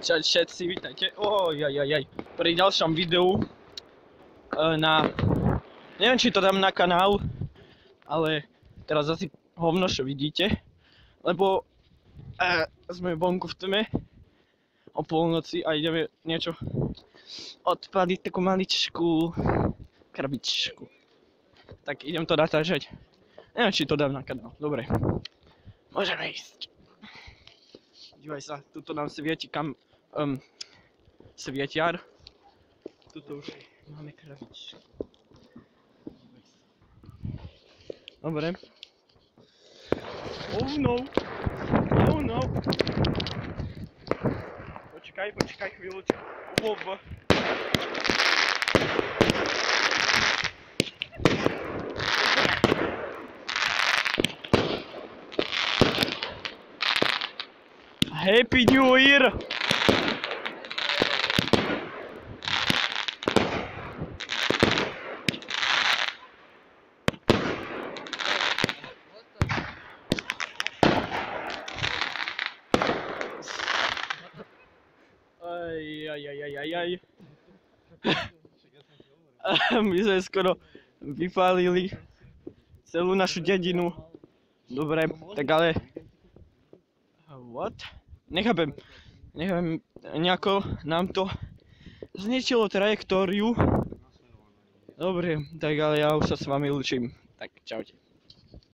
Čau všetci, vítajte. Pri ďalšom videu neviem, či to dám na kanál, ale teraz asi hovno, čo vidíte, lebo sme vonku v tme o polnoci a ideme niečo odpaliť, takú maličkú krabičku. Tak idem to natáčať. Neviem, či to dám na kanál. Dobre, môžeme ísť. Dívaj sa, tuto nám svieti svietiar. Tuto už máme krabičku. Dobre. Oh no! Oh no! Počkaj chvíľočku. Happy New Year! Aj. My sme skoro vypálili celú našu dedinu. Dobre, tak ale... What? Nechápem, nejako nám to zničilo trajektóriu. Dobre, tak ale ja už sa s vami lúčim. Tak čaute.